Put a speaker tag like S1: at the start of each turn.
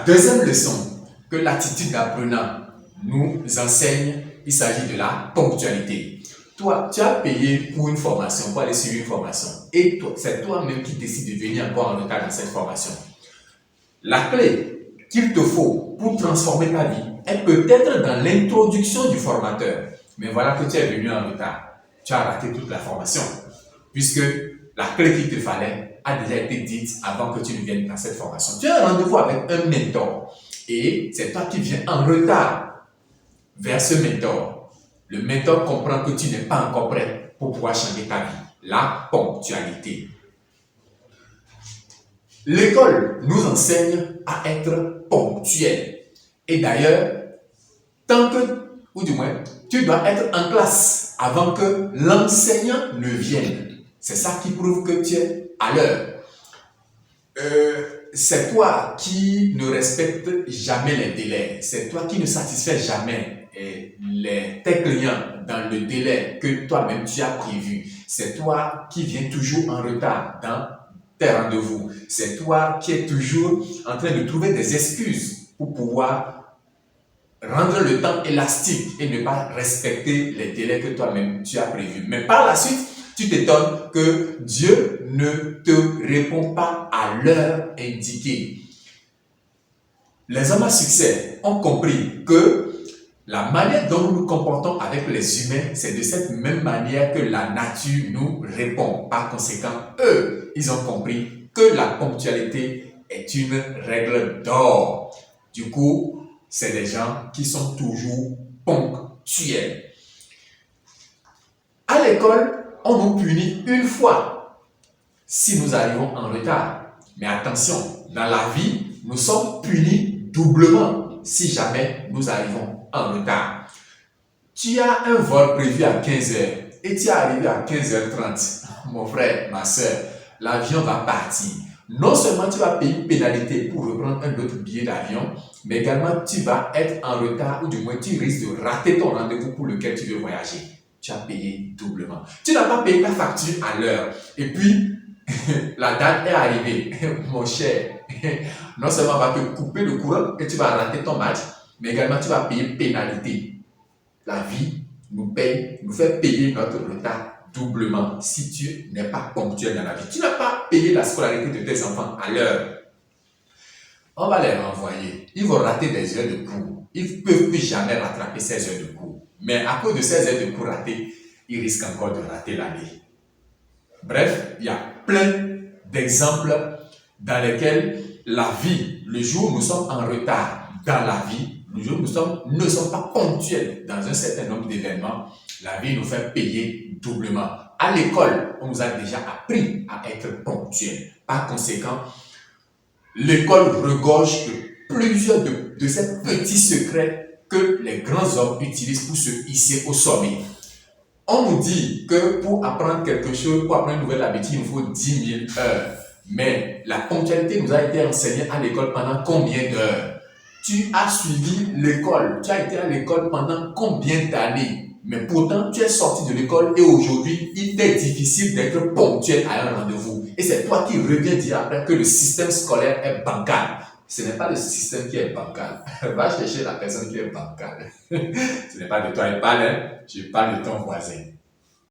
S1: deuxième leçon que l'attitude d'apprenant nous enseigne, il s'agit de la ponctualité. Toi, tu as payé pour une formation, pour aller suivre une formation. Et c'est toi-même qui décides de venir encore en retard dans cette formation. La clé qu'il te faut pour transformer ta vie est peut-être dans l'introduction du formateur. Mais voilà que tu es venu en retard. Tu as raté toute la formation. Puisque la clé qu'il te fallait a déjà été dite avant que tu ne viennes dans cette formation. Tu as un rendez-vous avec un mentor. Et c'est toi qui viens en retard vers ce mentor. Le mentor comprend que tu n'es pas encore prêt pour pouvoir changer ta vie. La ponctualité. L'école nous enseigne à être ponctuel. Et d'ailleurs, tant que, ou du moins, tu dois être en classe avant que l'enseignant ne vienne. C'est ça qui prouve que tu es à l'heure. C'est toi qui ne respectes jamais les délais. C'est toi qui ne satisfais jamais tes clients dans le délai que toi-même tu as prévu. C'est toi qui viens toujours en retard dans tes rendez-vous. C'est toi qui es toujours en train de trouver des excuses pour pouvoir rendre le temps élastique et ne pas respecter les délais que toi-même tu as prévus. Mais par la suite, tu t'étonnes que Dieu ne te répond pas à l'heure indiquée. Les hommes à succès ont compris que la manière dont nous nous comportons avec les humains, c'est de cette même manière que la nature nous répond. Par conséquent, eux, ils ont compris que la ponctualité est une règle d'or. Du coup, c'est des gens qui sont toujours ponctuels. À l'école, on nous punit une fois si nous arrivons en retard. Mais attention, dans la vie, nous sommes punis doublement si jamais nous arrivons en retard. Tu as un vol prévu à 15h et tu es arrivé à 15h30. Mon frère, ma soeur, l'avion va partir. Non seulement tu vas payer une pénalité pour reprendre un autre billet d'avion, mais également tu vas être en retard ou du moins tu risques de rater ton rendez-vous pour lequel tu veux voyager. Tu as payé doublement. Tu n'as pas payé ta facture à l'heure. Et puis, la date est arrivée. Mon cher, non seulement on va te couper le courant et tu vas rater ton match, mais également tu vas payer pénalité. La vie nous fait payer notre retard doublement si tu n'es pas ponctuel dans la vie. Tu n'as pas payé la scolarité de tes enfants à l'heure. On va les renvoyer. Ils vont rater des heures de cours. Ils ne peuvent plus jamais rattraper ces heures de cours. Mais à cause de ces heures de cours ratées, ils risquent encore de rater l'année. Bref, il y a plein d'exemples dans lesquels la vie, le jour où nous sommes en retard dans la vie, le jour où nous ne sommes pas ponctuels dans un certain nombre d'événements, la vie nous fait payer doublement. À l'école, on nous a déjà appris à être ponctuels. Par conséquent, l'école regorge de plusieurs de ces petits secrets que les grands hommes utilisent pour se hisser au sommet. On nous dit que pour apprendre quelque chose, pour apprendre une nouvelle habitude, il nous faut 10 000 heures. Mais la ponctualité nous a été enseignée à l'école pendant combien d'heures? Tu as suivi l'école, tu as été à l'école pendant combien d'années? Mais pourtant, tu es sorti de l'école et aujourd'hui, il t'est difficile d'être ponctuel à un rendez-vous. Et c'est toi qui reviens dire après que le système scolaire est bancal. Ce n'est pas le système qui est bancal. Va chercher la personne qui est bancale. Ce n'est pas de toi, je parle de ton voisin.